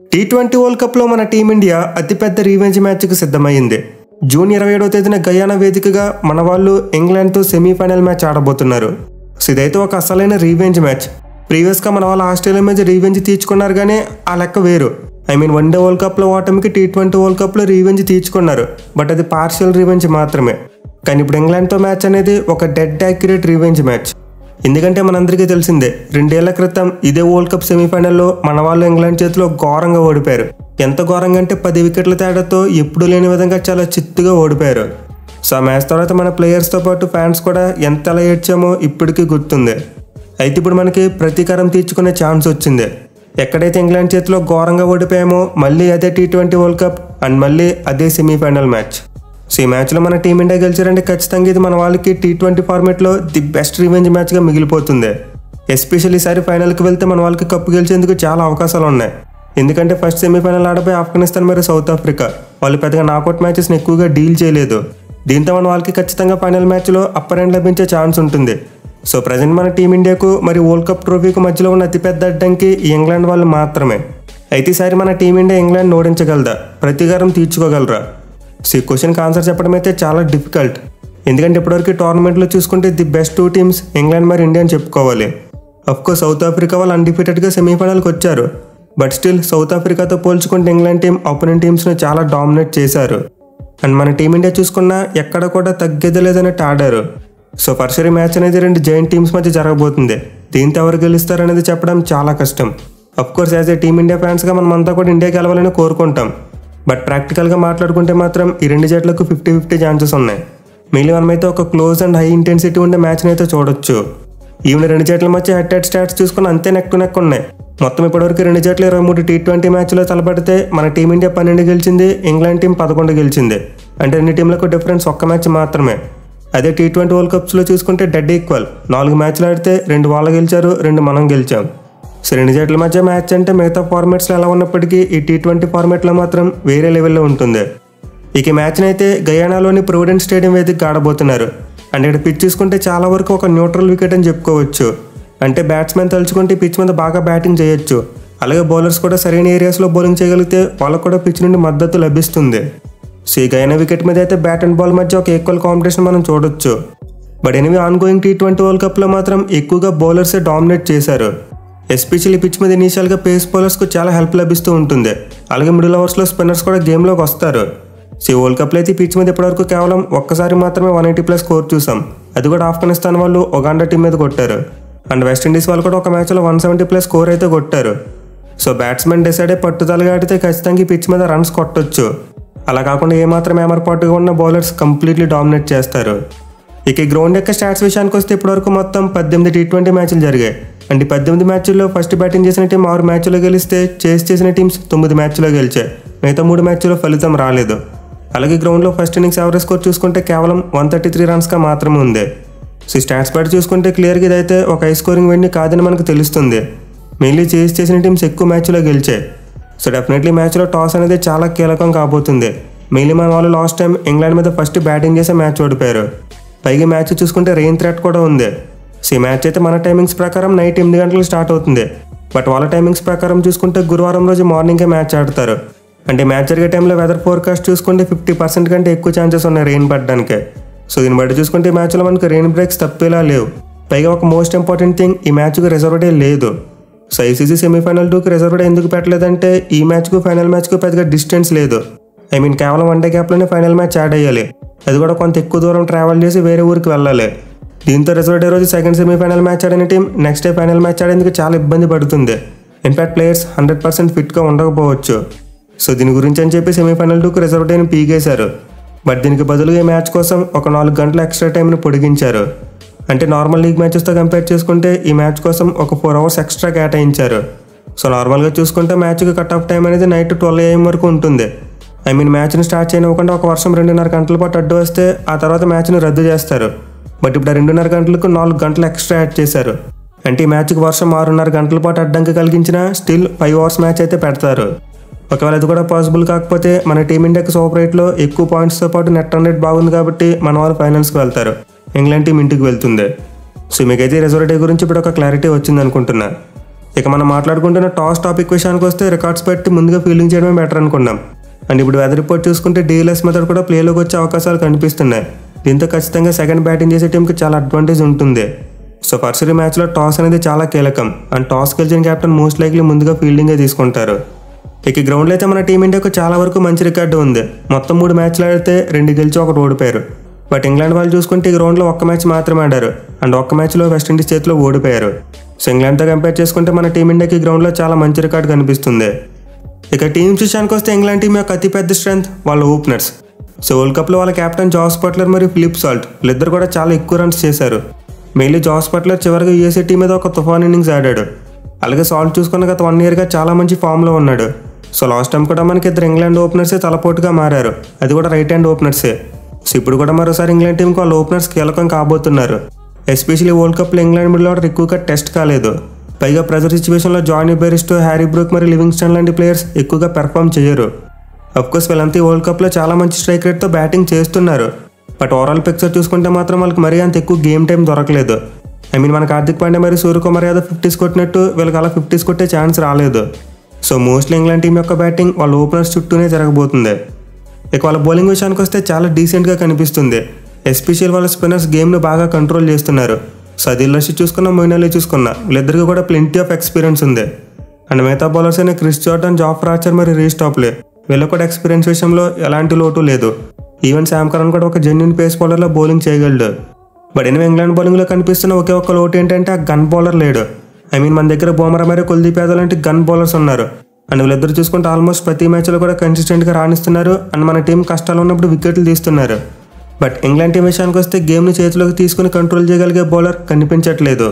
T20 world కప్లో మన team India అతిపెద్ద రీవెంజ్ మ్యాచ్కి సిద్ధమైంది. జూన్ 27వ తేదీన గయానా వేదికగా మన వాళ్ళు ఇంగ్లాండ్తో సెమీఫైనల్ మ్యాచ్ ఆడబోతున్నారు. సో ఇదైతే ఒక అసలైన రీవెంజ్ మ్యాచ్. ప్రీవియస్గా మన వాళ్ళు ఆస్ట్రేలియా మీద రీవెంజ్ తీర్చుకున్నారు, కానీ ఆ లెక్క వేరు. వన్డే వరల్డ్ కప్లో ఓటమికి టీ20 వరల్డ్ కప్లో రీవెంజ్ తీర్చుకున్నారు, బట్ అది పార్షియల్ రీవెంజ్ మాత్రమే. కానీ ఇప్పుడు ఇంగ్లాండ్తో మ్యాచ్ అనేది ఒక డెడ్ యాక్యురేట్ రీవెంజ్ మ్యాచ్. ఎందుకంటే మనందరికీ తెలిసిందే, 2 ఏళ్ల క్రితం ఇదే వరల్డ్ కప్ సెమీఫైనల్లో మన వాళ్ళు ఇంగ్లాండ్ చేతిలో ఘోరంగా ఓడిపోయారు. ఎంత ఘోరంగా అంటే 10 వికెట్ల తేడాతో ఎప్పుడూ లేని విధంగా చాలా చిత్తుగా ఓడిపోయారు. సో ఆ మ్యాచ్ తర్వాత మన ప్లేయర్స్తో పాటు ఫ్యాన్స్ కూడా ఎంత అలా ఏడ్చామో ఇప్పటికీ గుర్తుంది. అయితే ఇప్పుడు మనకి ప్రతీకారం తీర్చుకునే ఛాన్స్ వచ్చింది. ఎక్కడైతే ఇంగ్లాండ్ చేతిలో ఘోరంగా ఓడిపోయామో మళ్ళీ అదే టీ20 వరల్డ్ కప్ అండ్ మళ్ళీ అదే సెమీఫైనల్ మ్యాచ్. సో ఈ మ్యాచ్లో మన టీమిండియా గెలిచారంటే ఖచ్చితంగా ఇది మన వాళ్ళకి టీ20 ఫార్మేట్లో ది బెస్ట్ రివెంజ్ మ్యాచ్గా మిగిలిపోతుంది. ఎస్పెషల్లీ ఈసారి ఫైనల్కి వెళ్తే మన వాళ్ళకి కప్పు గెలిచేందుకు చాలా అవకాశాలు ఉన్నాయి. ఎందుకంటే ఫస్ట్ సెమీఫైనల్ ఆడపోయి ఆఫ్ఘనిస్తాన్ మరియు సౌత్ ఆఫ్రికా వాళ్ళు పెద్దగా నాకౌట్ మ్యాచెస్ని ఎక్కువగా డీల్ చేయలేదు. దీంతో మన వాళ్ళకి ఖచ్చితంగా ఫైనల్ మ్యాచ్లో అప్పర్ హ్యాండ్ లభించే ఛాన్స్ ఉంటుంది. సో ప్రజెంట్ మన టీమిండియాకు మరియు వరల్డ్ కప్ ట్రోఫీకి మధ్యలో ఉన్న అతిపెద్ద అడ్డంకి ఇంగ్లాండ్ వాళ్ళు మాత్రమే. అయితే ఈసారి మన టీమిండియా ఇంగ్లాండ్ ఓడించగలదా, ప్రతీకారం తీర్చుకోగలరా? సో ఈ క్వశ్చన్కి ఆన్సర్ చెప్పడం అయితే చాలా డిఫికల్ట్. ఎందుకంటే ఇప్పటివరకు టోర్నమెంట్లో చూసుకుంటే ది బెస్ట్ 2 టీమ్స్ ఇంగ్లాండ్ మరియు ఇండియా అని చెప్పుకోవాలి. అఫ్కోర్స్ సౌత్ ఆఫ్రికా వాళ్ళు అన్డిఫీటెడ్గా సెమీఫైనల్కి వచ్చారు, బట్ స్టిల్ సౌత్ ఆఫ్రికాతో పోల్చుకుంటే ఇంగ్లాండ్ టీం ఆపోనెంట్ టీమ్స్ని చాలా డామినేట్ చేశారు. అండ్ మన టీమిండియా చూసుకున్నా ఎక్కడ కూడా తగ్గేది లేదన్నట్టు ఆడారు. సో ఫస్ట్ మ్యాచ్ అనేది 2 జైంట్ టీమ్స్ మధ్య జరగబోతుంది. దీంతో ఎవరు గెలుస్తారనేది చెప్పడం చాలా కష్టం. అఫ్కోర్స్ యాజ్ ఏ టీమిండియా ఫ్యాన్స్గా మనమంతా కూడా ఇండియా గెలవాలని కోరుకుంటాం, బట్ ప్రాక్టికల్గా మాట్లాడుకుంటే మాత్రం ఈ 2 జట్లకు 50-50 ఛాన్సెస్ ఉన్నాయి. మిగిలిన మనమైతే ఒక క్లోజ్ అండ్ హై ఇంటెన్సిటీ ఉండే మ్యాచ్ని అయితే చూడొచ్చు. ఈవెన్ 2 జట్ల మధ్య హెడ్ స్టాట్స్ చూసుకుని అంతే నెక్ టు నెక్ ఉన్నాయి. మొత్తం ఇప్పటివరకు 2 జట్లు 23 టీ20 మ్యాచ్లో తలపడితే మన టీమిండియా 12 గెలిచింది, ఇంగ్లాండ్ టీం 11 గెలిచింది. అంటే 2 టీంలకు డిఫరెన్స్ ఒక్క మ్యాచ్ మాత్రమే. అదే టీ20 వరల్డ్ కప్స్లో చూసుకుంటే డెడ్ ఈక్వల్. 4 మ్యాచ్లు ఆడితే 2 వాళ్ళు గెలిచారు, 2 మనం గెలిచాం. సో 2 జట్ల మధ్య మ్యాచ్ అంటే మిగతా ఫార్మాట్స్లో ఎలా ఉన్నప్పటికీ ఈ టీ20 ఫార్మాట్లో మాత్రం వేరే లెవెల్లో ఉంటుంది. ఇక మ్యాచ్ని అయితే గయానాలోని ప్రొవిడెన్స్ స్టేడియం వేదిక ఆడబోతున్నారు. అండ్ ఇక్కడ పిచ్ చూసుకుంటే చాలా వరకు ఒక న్యూట్రల్ వికెట్ అని చెప్పుకోవచ్చు. అంటే బ్యాట్స్మెన్ తలుచుకుంటే పిచ్ మీద బాగా బ్యాటింగ్ చేయొచ్చు, అలాగే బౌలర్స్ కూడా సరైన ఏరియాస్లో బౌలింగ్ చేయగలిగితే వాళ్ళకు కూడా పిచ్ నుండి మద్దతు లభిస్తుంది. సో ఈ గయానా వికెట్ మీద అయితే బ్యాట్ అండ్ బాల్ మధ్య ఒక ఈక్వల్ కాంపిటీషన్ మనం చూడొచ్చు. But anyway on going T20 world కప్లో మాత్రం ఎక్కువగా బౌలర్సే డామినేట్ చేశారు. ఎస్పెషల్లీ పిచ్ మీద ఇనీషియల్గా పేస్ బౌలర్స్కు చాలా హెల్ప్ లభిస్తూ ఉంటుంది, అలాగే మిడిల్ ఓవర్స్లో స్పిన్నర్స్ కూడా గేమ్లోకి వస్తారు. సో ఈ వరల్డ్ కప్లో అయితే పిచ్ మీద ఇప్పటివరకు కేవలం ఒక్కసారి మాత్రమే 180+ స్కోర్ చూసాం, అది కూడా ఆఫ్ఘనిస్తాన్ వాళ్ళు ఒగాండా టీం మీద కొట్టారు. అండ్ వెస్టిండీస్ వాళ్ళు కూడా ఒక మ్యాచ్లో 170+ స్కోర్ అయితే కొట్టారు. సో బ్యాట్స్మెన్ డిసైడ్ అయ్యి పట్టుదలగా ఆడితే ఖచ్చితంగా ఈ పిచ్ మీద రన్స్ కొట్టొచ్చు. అలా కాకుండా ఏమాత్రం ఏమరపాటుగా ఉన్న బౌలర్స్ కంప్లీట్లీ డామినేట్ చేస్తారు. ఇక ఈ గ్రౌండ్ యొక్క స్టాట్స్ విషయానికి వస్తే ఇప్పటివరకు మొత్తం 18 టీ20 మ్యాచ్లు జరిగాయి. అండ్ 18 మ్యాచ్ల్లో ఫస్ట్ బ్యాటింగ్ చేసిన టీం 6 మ్యాచ్లో గెలిస్తే చేస్ చేసిన టీమ్స్ 9 మ్యాచ్లో గెలిచాయి. మిగతా 3 మ్యాచ్ల్లో ఫలితం రాలేదు. అలాగే గ్రౌండ్లో ఫస్ట్ ఇన్నింగ్స్ యావరేజ్ స్కోర్ చూసుకుంటే కేవలం 133 రన్స్గా మాత్రమే ఉంది. సో స్టాట్స్ బట్టి చూసుకుంటే క్లియర్గా ఇదైతే ఒక హై స్కోరింగ్ వెండి కాదని మనకు తెలుస్తుంది. మెయిన్లీ చేస్ చేసిన టీమ్స్ ఎక్కువ మ్యాచ్లో గెలిచాయి. సో డెఫినెట్లీ మ్యాచ్లో టాస్ అనేది చాలా కీలకం కాబోతుంది. మెయిన్లీ మన వాళ్ళు లాస్ట్ టైం ఇంగ్లాండ్ మీద ఫస్ట్ బ్యాటింగ్ చేసే మ్యాచ్ ఓడిపోయారు. పైగా మ్యాచ్ చూసుకుంటే రెయిన్ థ్రెట్ కూడా ఉంది. సో ఈ మ్యాచ్ అయితే మన టైమింగ్స్ ప్రకారం నైట్ 8 గంటలకు స్టార్ట్ అవుతుంది, బట్ వాళ్ళ టైమింగ్స్ ప్రకారం చూసుకుంటే గురువారం రోజు మార్నింగే మ్యాచ్ ఆడతారు. అంటే మ్యాచ్ జరిగే టైంలో వెదర్ ఫోర్కాస్ట్ చూసుకుంటే 50% కంటే ఎక్కువ ఛాన్సెస్ ఉన్నాయి రెయిన్ పడడానికి. సో దీన్ని బట్టి చూసుకుంటే ఈ మ్యాచ్లో మనకు రెయిన్ బ్రేక్స్ తప్పేలా లేవు. పైగా ఒక మోస్ట్ ఇంపార్టెంట్ థింగ్, ఈ మ్యాచ్కు రిజర్వ్ డే లేదు. సో ఐసీసీ సెమీఫైనల్ 2కి రిజర్వ్ డే ఎందుకు పెట్టలేదంటే ఈ మ్యాచ్కు ఫైనల్ మ్యాచ్కు పెద్దగా డిస్టెన్స్ లేదు. కేవలం 1 డే గ్యాప్లోనే ఫైనల్ మ్యాచ్ యాడ్ అయ్యాలి, అది కూడా కొంత ఎక్కువ దూరం ట్రావెల్ చేసి వేరే ఊరికి వెళ్ళాలి. దీంతో రిజర్వ్ డే రోజు సెకండ్ సెమీఫైనల్ మ్యాచ్ ఆడిన team next day final match ఆడేందుకు చాలా ఇబ్బంది పడుతుంది. ఇన్ఫాక్ట్ ప్లేయర్స్ 100% ఫిట్గా ఉండకపోవచ్చు. సో దీని గురించి అని చెప్పి సెమీఫైనల్ 2కి రిజర్వ్ డేని పీకేశారు. బట్ దీనికి బదులుగా ఈ మ్యాచ్ కోసం ఒక 4 గంటల ఎక్స్ట్రా టైంని పొడిగించారు. అంటే నార్మల్ లీగ్ మ్యాచెస్తో కంపేర్ చేసుకుంటే ఈ మ్యాచ్ కోసం ఒక 4 అవర్స్ ఎక్స్ట్రా కేటాయించారు. సో నార్మల్గా చూసుకుంటే మ్యాచ్కి కట్ ఆఫ్ టైం అనేది నైట్ 12 AM వరకు ఉంటుంది. మ్యాచ్ని స్టార్ట్ చేయనివ్వకుండా ఒక వర్షం 2.5 గంటల పాటు అడ్డు వస్తే ఆ తర్వాత మ్యాచ్ని రద్దు చేస్తారు. బట్ ఇప్పుడు 2.5 గంటలకు 4 గంటలు ఎక్స్ట్రా యాడ్ చేశారు. అంటే ఈ మ్యాచ్కి వర్షం 6.5 గంటల పాటు అడ్డంకి కలిగించిన స్టిల్ 5 అవర్స్ మ్యాచ్ అయితే పెడతారు. ఒకవేళ అది కూడా పాసిబుల్ కాకపోతే మన టీమిండియాకి సూపర్ 8లో ఎక్కువ పాయింట్స్తో పాటు నెట్ రన్ రేట్ బాగుంది కాబట్టి మన వాళ్ళు ఫైనల్స్కి వెళ్తారు, ఇంగ్లాండ్ టీం ఇంటికి వెళ్తుంది. సో మీకైతే రిజర్వ్ డే గురించి ఇప్పుడు ఒక క్లారిటీ వచ్చింది అనుకుంటున్నా. ఇక మనం మాట్లాడుకుంటున్న టాస్ టాపిక్ విషయానికి వస్తే రికార్డ్స్ పెట్టి ముందుగా ఫీల్డింగ్ చేయడమే బెటర్ అనుకున్నాం. అండ్ ఇప్పుడు వెదర్ రిపోర్ట్ చూసుకుంటే డీలెస్ మెథడ్ కూడా ప్లేలోకి వచ్చే అవకాశాలు కనిపిస్తున్నాయి. దీంతో ఖచ్చితంగా సెకండ్ బ్యాటింగ్ చేసే టీంకి చాలా అడ్వాంటేజ్ ఉంటుంది. సో ఫస్ట్ మ్యాచ్లో టాస్ అనేది చాలా కీలకం. అండ్ టాస్ గెలిచిన కెప్టెన్ మోస్ట్ లైక్లీ ముందుగా ఫీల్డింగే తీసుకుంటారు. ఇక గ్రౌండ్లో అయితే మన టీమిండియాకు చాలా వరకు మంచి రికార్డు ఉంది. మొత్తం 3 మ్యాచ్లు ఆడితే 2 గెలిచి 1 ఓడిపోయారు. బట్ ఇంగ్లాండ్ వాళ్ళు చూసుకుంటే ఈ గ్రౌండ్లో 1 మ్యాచ్ మాత్రమే ఆడారు. అండ్ 1 మ్యాచ్లో వెస్టిండీస్ చేతిలో ఓడిపోయారు. సో ఇంగ్లాండ్తో కంపేర్ చేసుకుంటే మన టీమిండియాకి గ్రౌండ్లో చాలా మంచి రికార్డు కనిపిస్తుంది. ఇక టీమ్స్ విషయానికి వస్తే ఇంగ్లాండ్ టీం యొక్క అతిపెద్ద స్ట్రెంత్ వాళ్ళ ఓపెనర్స్. సో వరల్డ్ కప్లో వాళ్ళ కెప్టెన్ జాస్ బట్లర్ మరియు ఫిలిప్ సాల్ట్ వీళ్ళిద్దరు కూడా చాలా ఎక్కువ రన్స్ చేశారు. మెయిన్లీ జాస్ బట్లర్ చివరిగా యూఎస్ఏ టీం మీద ఒక తుఫాన్ ఇన్నింగ్స్ ఆడాడు. అలాగే సాల్ట్ చూసుకున్న గత 1 ఇయర్గా చాలా మంచి ఫామ్లో ఉన్నాడు. సో లాస్ట్ టైం కూడా మనకి 2 ఇంగ్లాండ్ ఓపెనర్సే తలపోటుగా మారారు. అది కూడా రైట్ హ్యాండ్ ఓపెనర్సే. సో ఇప్పుడు కూడా మరోసారి ఇంగ్లాండ్ టీంకి వాళ్ళ ఓపెనర్స్ కీలకం కాబోతున్నారు. ఎస్పెషల్లీ వరల్డ్ కప్లో ఇంగ్లాండ్ మిడిల్ ఆర్డర్ ఎక్కువగా టెస్ట్ కాలేదు. పైగా ప్రెజర్ సిచ్యువేషన్లో జానీ బెరిస్టో, హ్యారీ బ్రూక్ మరియు లివింగ్స్టన్ లాంటి ప్లేయర్స్ ఎక్కువగా పెర్ఫామ్ చేయరు. అఫ్కోర్స్ వీళ్ళంతా వరల్డ్ కప్లో చాలా మంచి స్ట్రైక్ రేట్తో బ్యాటింగ్ చేస్తున్నారు. బట్ ఓవరాల్ పిక్చర్ చూసుకుంటే మాత్రం వాళ్ళకి మరీ అంత ఎక్కువ గేమ్ టైం దొరకలేదు. మనకి హార్దిక్ పాండ్యా మరియు సూర్యకుమార్ యాదవ్ 50s కొట్టినట్టు వీళ్ళకి అలా 50s కొట్టే ఛాన్స్ రాలేదు. సో మోస్ట్లీ ఇంగ్లాండ్ టీం యొక్క బ్యాటింగ్ వాళ్ళ ఓపెనర్స్ చుట్టూనే జరగబోతుంది. ఇక వాళ్ళ బౌలింగ్ విషయానికి వస్తే చాలా డీసెంట్గా కనిపిస్తుంది. ఎస్పెషల్ వాళ్ళ స్పిన్నర్స్ గేమ్ను బాగా కంట్రోల్ చేస్తున్నారు. సో అదిల్ రషీద్ చూసుకున్నా, మొయిన్ అలీ చూసుకున్నా వీళ్ళిద్దరికి కూడా ప్లెంటీ ఆఫ్ ఎక్స్పీరియన్స్ ఉంది. అండ్ మిగతా బౌలర్స్ అయిన క్రిస్ జార్డన్, జాఫ్రా ఆర్చర్ మరియు రీస్ టాప్లే వీళ్ళకి కూడా ఎక్స్పీరియన్స్ విషయంలో ఎలాంటి లోటు లేదు. ఈవెన్ శామ్ కరన్ కూడా ఒక జెన్యూన్ పేస్ బౌలర్లో బౌలింగ్ చేయగలడు. బట్ ఇంగ్లాండ్ బౌలింగ్లో కనిపిస్తున్న ఒకే ఒక్క లోటు ఏంటంటే ఆ గన్ బౌలర్ లేడు. మన దగ్గర బుమ్రా మరియు కుల్దీప్ యాదవ్ లాంటి గన్ బౌలర్స్ ఉన్నారు. అండ్ వీళ్ళిద్దరు చూసుకుంటే ఆల్మోస్ట్ ప్రతి మ్యాచ్లో కూడా కన్సిస్టెంట్గా రాణిస్తున్నారు. అండ్ మన టీం కష్టాలు ఉన్నప్పుడు వికెట్లు తీస్తున్నారు. బట్ ఇంగ్లాండ్ టీం విషయానికి వస్తే గేమ్ని చేతిలోకి తీసుకుని కంట్రోల్ చేయగలిగే బౌలర్ కనిపించట్లేదు.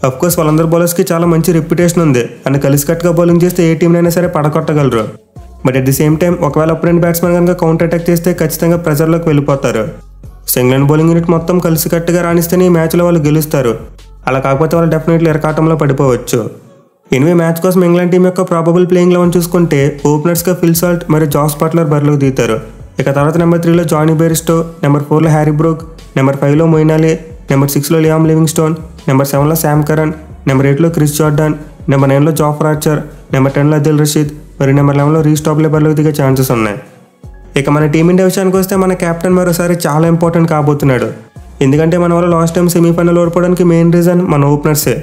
అఫ్కోర్స్ వాళ్ళందరూ బౌలర్స్కి చాలా మంచి రెప్యుటేషన్ ఉంది. అండ్ కలిసికట్టుగా బౌలింగ్ చేస్తే ఏ టీంనైనా సరే పడగొట్టగలరు. But at the same time ఒకవేళ అపోనెంట్ బ్యాట్స్మెన్ కనుక కౌంటర్ అటాక్ చేస్తే ఖచ్చితంగా ప్రెజర్లోకి వెళ్ళిపోతారు. సో ఇంగ్లాండ్ బౌలింగ్ యూనిట్ మొత్తం కలిసికట్టుగా రాణిస్తేనే ఈ మ్యాచ్లో వాళ్ళు గెలుస్తారు. అలా కాకపోతే వాళ్ళు డెఫినెట్లీ ఎరకాటంలో పడిపోవచ్చు. మ్యాచ్ కోసం ఇంగ్లాండ్ టీం యొక్క ప్రాబబుల్ ప్లేయింగ్ 11 చూసుకుంటే ఓపెనర్స్గా ఫిల్ సాల్ట్ మరియు జాస్ బట్లర్ బరిలోకి దిగుతారు. ఇక తర్వాత నెంబర్ 3లో జానీ బెరిస్టో, నెంబర్ 4లో హ్యారీ బ్రూక్, నెంబర్ 5లో మొయిన్ అలీ, నెంబర్ 6లో లియామ్ లివింగ్స్టోన్, నెంబర్ 7లో శామ్ కరన్, నెంబర్ 8లో క్రిస్ జార్డన్, నెంబర్ 9లో జాఫ్రా ఆర్చర్, నెంబర్ 10లో అదిల్ రషీద్ మరియు నెంబర్ 11లో రీస్ టాప్లే బరిలోకి దిగే ఛాన్సెస్ ఉన్నాయి. ఇక మన టీమిండియా విషయానికి వస్తే మన కెప్టెన్ మరోసారి చాలా ఇంపార్టెంట్ కాబోతున్నాడు. ఎందుకంటే మన వాళ్ళు లాస్ట్ టైం సెమీఫైనల్ ఓడిపోవడానికి మెయిన్ రీజన్ మన ఓపెనర్సే.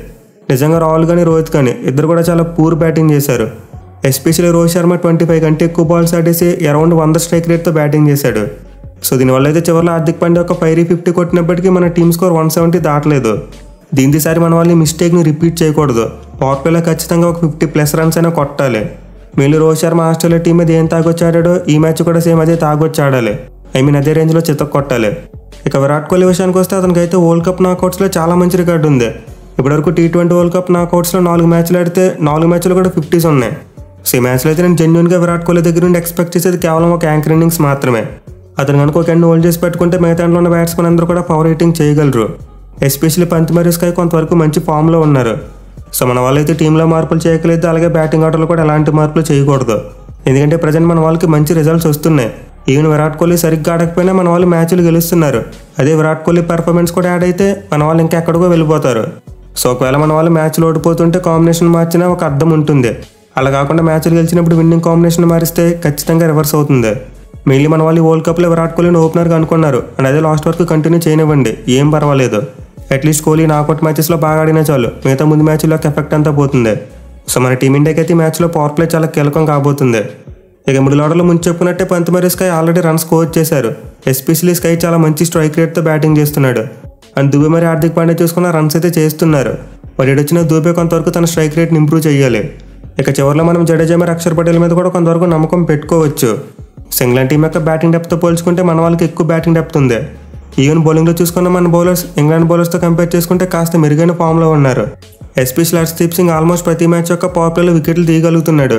నిజంగా రాహుల్ కానీ రోహిత్ కానీ ఇద్దరు కూడా చాలా పూర్ బ్యాటింగ్ చేశారు. ఎస్పెషల్లీ రోహిత్ శర్మ 25 కంటే ఎక్కువ బాల్స్ ఆడేసి అరౌండ్ 100 స్ట్రైక్ రేట్తో బ్యాటింగ్ చేశాడు. సో దీనివల్ల అయితే చివరిలో హార్దిక్ పాండ్యా ఒక 50 కొట్టినప్పటికీ మన టీమ్ స్కోర్ 170 దాటలేదు. దీనిసారి మన వాళ్ళ మిస్టేక్ని రిపీట్ చేయకూడదు. పవర్ ప్లేలో ఖచ్చితంగా ఒక 50+ రన్స్ అయినా కొట్టాలి. Mainly Rohit Sharma Australia team మీద ఏం తాగొచ్చి ఆడాడో ఈ మ్యాచ్ కూడా సేమ్ అదే తాగొచ్చి ఆడాలి. అదే రేంజ్లో చితక్ కొట్టాలి. ఇక విరాట్ కోహ్లీ విషయానికి వస్తే అతనికి అయితే వరల్డ్ కప్ నాకౌట్స్లో చాలా మంచి రికార్డు ఉంది. ఇప్పటివరకు T20 వరల్డ్ కప్ నాకౌట్స్లో 4 మ్యాచ్లు ఆడితే 4 మ్యాచ్లు కూడా 50s ఉన్నాయి. సో ఈ మ్యాచ్లో అయితే నేను జెన్యూన్గా విరాట్ కోహ్లీ దగ్గర నుండి ఎక్స్పెక్ట్ చేసేది కేవలం ఒక యాంకర్ ఇన్నింగ్స్ మాత్రమే. అతను కనుక ఒక ఎండ్ హోల్డ్ చేసి పెట్టుకుంటే మిగతా ఎండ్లో ఉన్న బ్యాట్స్మెన్ అందరూ కూడా పవర్ హిట్టింగ్ చేయగలరు. ఎస్పెషల్లీ పంత్ మరియు స్కై కొంతవరకు మంచి ఫామ్లో ఉన్నారు. సో మన వాళ్ళైతే టీంలో మార్పులు చేయకలేదు. అలాగే బ్యాటింగ్ ఆర్డర్లో కూడా ఎలాంటి మార్పులు చేయకూడదు. ఎందుకంటే ప్రజెంట్ మన వాళ్ళకి మంచి రిజల్ట్స్ వస్తున్నాయి. ఈవెన్ విరాట్ కోహ్లీ సరిగ్గా ఆడకపోయినా మన వాళ్ళు మ్యాచ్లు గెలుస్తున్నారు. అదే విరాట్ కోహ్లీ పెర్ఫార్మెన్స్ కూడా యాడ్ అయితే మన వాళ్ళు ఇంకెక్కడికో వెళ్ళిపోతారు. సో ఒకవేళ మన వాళ్ళు మ్యాచ్లు ఓడిపోతుంటే కాంబినేషన్ మార్చినా ఒక అర్థం ఉంటుంది. అలా కాకుండా మ్యాచ్లు గెలిచినప్పుడు విన్నింగ్ కాంబినేషన్ మారిస్తే ఖచ్చితంగా రివర్స్ అవుతుంది. మెయిన్లీ మన వాళ్ళు వరల్డ్ కప్లో విరాట్ కోహ్లీని ఓపెనర్గా అనుకున్నారు. అండ్ అదే లాస్ట్ వరకు కంటిన్యూ చేయనివ్వండి, ఏం పర్వాలేదు. అట్లీస్ట్ కోహ్లీ నాకౌట్ మ్యాచెస్లో బాగా ఆడినా చాలు, మిగతా ముందు మ్యాచ్లోకి ఎఫెక్ట్ అంతా పోతుంది. సో మన టీమిండియాకి అయితే ఈ మ్యాచ్లో పవర్ ప్లే చాలా కీలకం కాబోతుంది. ఇక మిడిల్ ఆర్డర్లో ముందు చెప్పుకున్నట్టే పంత్ మరియు స్కై ఆల్రెడీ రన్స్ స్కోర్ చేశారు. ఎస్పెషల్లీ స్కై చాలా మంచి స్ట్రైక్ రేట్తో బ్యాటింగ్ చేస్తున్నాడు. అండ్ దుబే మరియు హార్దిక్ పాండ్యా చూసుకున్న రన్స్ అయితే చేస్తున్నారు. బట్ వచ్చిన దుబే కొంతవరకు తన స్ట్రైక్ రేట్ని ఇంప్రూవ్ చేయాలి. ఇక చివరిలో మనం జడేజా మరియు అక్షర్ పటేల్ మీద కూడా కొంతవరకు నమ్మకం పెట్టుకోవచ్చు. ఇంగ్లాండ్ టీం యొక్క బ్యాటింగ్ డెప్త్తో పోల్చుకుంటే మన వాళ్ళకి ఎక్కువ బ్యాటింగ్ డెప్త్ ఉంది. ఈవెన్ బౌలింగ్లో చూసుకున్న మన బౌలర్స్ ఇంగ్లాండ్ బౌలర్స్తో కంపేర్ చేసుకుంటే కాస్త మెరుగైన ఫామ్లో ఉన్నారు. ఎస్పెషల్లీ హర్షదీప్ సింగ్ ఆల్మోస్ట్ ప్రతి మ్యాచ్ యొక్క పవర్ ప్లేలో వికెట్లు తీయగలుగుతున్నాడు.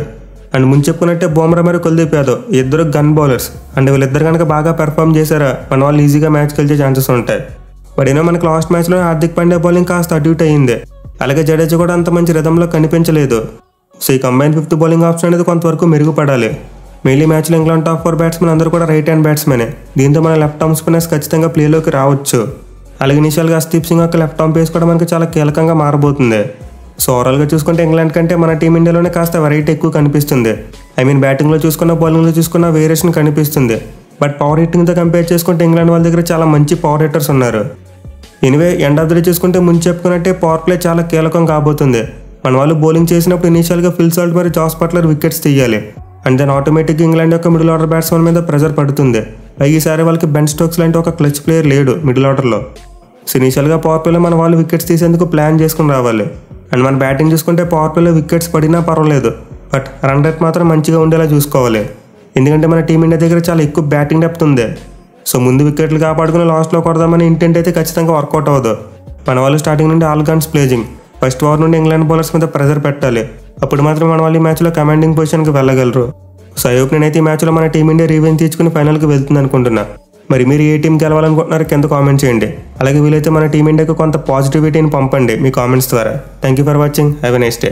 అండ్ ముందు చెప్పుకున్నట్టే బుమ్రా మరియు కుల్దీప్ యాదవ్ ఇద్దరు గన్ బౌలర్స్. అండ్ వీళ్ళిద్దరు కనుక బాగా పెర్ఫామ్ చేశారా మన వాళ్ళు ఈజీగా మ్యాచ్ గెలిచే ఛాన్సెస్ ఉంటాయి. బట్ మనకి లాస్ట్ మ్యాచ్లో హార్దిక్ పాండ్యా బౌలింగ్ కాస్త అటు ఇటు అయ్యింది. అలాగే జడేజా కూడా అంత మంచి రిథంలో కనిపించలేదు. సో ఈ కంబైన్ 5th బౌలింగ్ ఆప్షన్ అనేది కొంతవరకు మెరుగుపడాలి. మెయిన్లీ మ్యాచ్లో ఇంగ్లాండ్ టాప్ 4 బ్యాట్స్మెన్ అందరూ కూడా రైట్ హ్యాండ్ బ్యాట్స్మెనే. దీంతో మన లెఫ్ట్ ఆర్మ్ స్పిన్నర్స్ ఖచ్చితంగా ప్లేలోకి రావచ్చు. అలాగే ఇనిషియల్గా హర్షదీప్ సింగ్ యొక్క లెఫ్ట్ ఆర్మ్ పేస్ కూడా మనకి చాలా కీలకంగా మారబోతుంది. సో ఓవరాల్గా చూసుకుంటే ఇంగ్లాండ్ కంటే మన టీమిండియాలోనే కాస్త వెరైటీ ఎక్కువ కనిపిస్తుంది. బ్యాటింగ్లో చూసుకున్న బౌలింగ్లో చూసుకున్న వేరియేషన్ కనిపిస్తుంది. బట్ పవర్ హిట్టింగ్తో కంపేర్ చేసుకుంటే ఇంగ్లాండ్ వాళ్ళ దగ్గర చాలా మంచి పవర్ హిట్టర్స్ ఉన్నారు. ఎండ్ ఆఫ్ ద డే చూసుకుంటే ముందు చెప్పుకున్నట్టే పవర్ ప్లే చాలా కీలకం కాబోతుంది. మన వాళ్ళు బౌలింగ్ చేసినప్పుడు ఇనీషియల్గా ఫిల్ సాల్ట్ మరియు జాస్ బట్లర్ వికెట్స్ తీయాలి. అండ్ దెన్ ఆటోమేటిక్గా ఇంగ్లాండ్ యొక్క మిడిల్ ఆర్డర్ బ్యాట్స్మెన్ మీద ప్రెజర్ పడుతుంది. ఈసారి వాళ్ళకి బెన్ స్టోక్స్ లాంటి ఒక క్లచ్ ప్లేయర్ లేడు మిడిల్ ఆర్డర్లో. సో ఇనీషియల్గా పవర్ ప్లేలో మన వాళ్ళు వికెట్స్ తీసేందుకు ప్లాన్ చేసుకుని రావాలి. అండ్ మన బ్యాటింగ్ చూసుకుంటే పవర్ ప్లేలో వికెట్స్ పడినా పర్వాలేదు, బట్ రన్ రేట్ మాత్రం మంచిగా ఉండేలా చూసుకోవాలి. ఎందుకంటే మన టీమిండియా దగ్గర చాలా ఎక్కువ బ్యాటింగ్ డెప్త్ ఉంది. సో ముందు వికెట్లు కాపాడుకుని లాస్ట్లో కొడదామని ఇంటెంట్ అయితే ఖచ్చితంగా వర్కౌట్ అవ్వదు. మన వాళ్ళు స్టార్టింగ్ నుండి all guns pleasing first over నుండి ఇంగ్లాండ్ బౌలర్స్ మీద ప్రెజర్ పెట్టాలి. అప్పుడు మాత్రం మన వాళ్ళు ఈ మ్యాచ్లో కమాండింగ్ పొజిషన్కి వెళ్ళగలరు. సో ఐ హోప్ నేనైతే ఈ మ్యాచ్లో మన టీమిండియా రివెంజ్ తీసుకుని ఫైనల్కి వెళ్తుంది అనుకుంటున్నా. మరి మీరు ఏ టీం గెలవాలనుకుంటున్నారో కింద కామెంట్ చేయండి. అలాగే వీలైతే మన టీమిండియాకి కొంత పాజిటివిటీని పంపండి మీ కామెంట్స్ ద్వారా. Thank you for watching. Have a nice day.